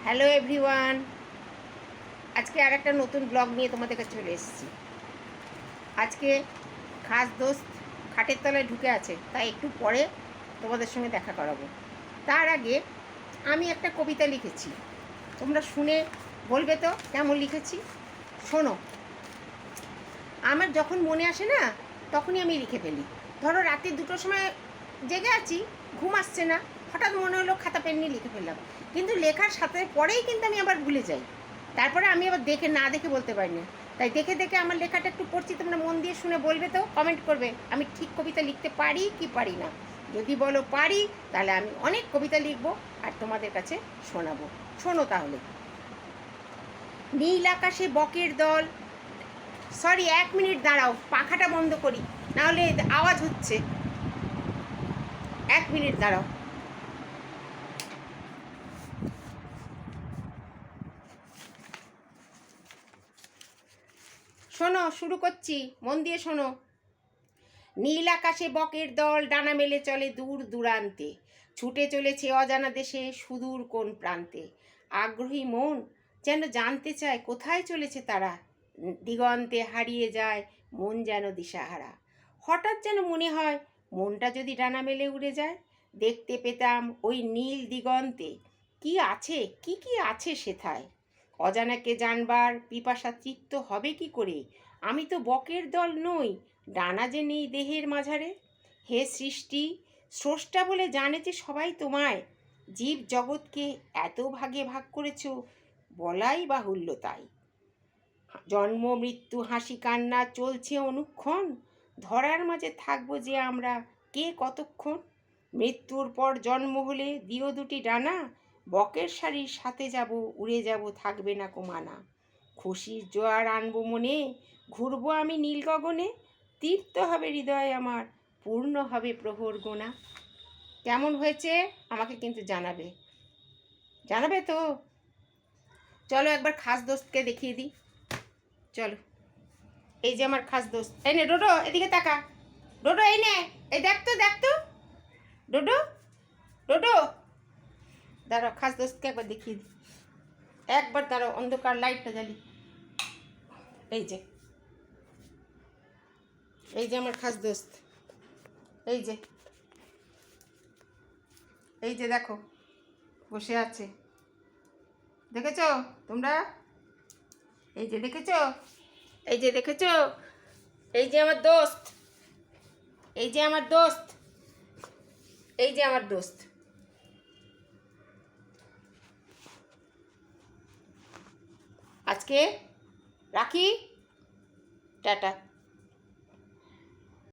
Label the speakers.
Speaker 1: Hello everyone, আজকে আর একটা নতুন ব্লগ নিয়ে তোমাদের কাছে চলে এসেছি। আজকে খাস দোস্ত খাটের তলায় ঢুকে আছে, তাই একটু পরে তোমাদের সঙ্গে দেখা করাবো। তার আগে আমি একটা কবিতা লিখেছি, তোমরা শুনে বলবে তো কেমন লিখেছি। শোনো, আমার যখন মনে আসে না তখনই আমি লিখে ফেলি। ধরো রাতে 2টোর সময় জেগে আছি, ঘুম আসছে না, হঠাৎ মনে হলো খাতা পেন নিয়ে লিখে ফেললাম, কিন্তু লেখার সাথে পরেই কিন্তু আমি আবার ভুলে যাই। তারপরে আমি আবার দেখে বলতে পারি না। তাই দেখে দেখে আমার লেখাটা একটু পড়ছি, তোমরা মন দিয়ে শুনে বলবে তো, কমেন্ট করবে আমি ঠিক কবিতা লিখতে পারি কি পারি না। যদি বলো পারি, তাহলে আমি অনেক কবিতা লিখবো আর তোমাদের কাছে শোনাবো। শোনো তাহলে। নীল আকাশে বকের দল, সরি 1 মিনিট দাঁড়াও, পাখাটা বন্ধ করি, নাহলে আওয়াজ হচ্ছে। 1 মিনিট দাঁড়াও। শোনো, শুরু করছি, মন দিয়ে শোনো। নীল আকাশে বকের দল ডানা মেলে চলে দূর দূরান্তে, ছুটে চলেছে অজানা দেশে সুদূর কোন প্রান্তে। আগ্রহী মন যেন জানতে চায় কোথায় চলেছে তারা, দিগন্তে হারিয়ে যায় মন যেন দিশাহারা। হঠাৎ যেন মনে হয় মনটা যদি ডানা মেলে উড়ে যায়, দেখতে পেতাম ওই নীল দিগন্তে কি আছে, কি আছে সেথায়। অজানাকে জানবার পিপাসা তৃপ্ত হবে কি করে, আমি তো বকের দল নই, ডানা যে নেই দেহের মাঝারে। হে সৃষ্টি, স্রষ্টা বলে জানেছে সবাই তোমায়, জীব জগৎকে এত ভাগে ভাগ করেছ বলাই বাহুল্য তাই। জন্ম মৃত্যু হাসি কান্না চলছে অনুক্ষণ, ধরার মাঝে থাকবো যে আমরা কে কতক্ষণ। মৃত্যুর পর জন্ম হলে দিও 2টি ডানা, বকের শাড়ির সাথে যাব, উড়ে যাব, থাকবে না কোমানা। খুশির জোয়ার আনবো মনে, ঘুরবো আমি নীল গগনে, তৃপ্ত হবে হৃদয় আমার, পূর্ণ হবে প্রহর গোনা। কেমন হয়েছে আমাকে কিন্তু জানাবে, জানাবে তো। চলো একবার খাস দোস্তকে দেখিয়ে দিই, চলো। এই যে আমার খাস দোস্ত, এই নে ডোডো, এদিকে তাকা। ডোডো এই নে, এই দেখ তো ডোডো, ডোডো দাঁড়াও, খাস দোস্তকে একবার দেখিয়ে দিই। একবার দাঁড়াও, অন্ধকার লাইটটা জ্বালি। এই যে, এই যে আমার খাস দোস্ত, এই যে, এই যে দেখো বসে আছে, দেখেছো তোমরা? এই যে দেখেছো, এই যে দেখেছো, এই যে আমার দোস্ত, এই যে আমার দোস্ত, এই যে আমার দোস্ত। আজকে রাখি, টাটা।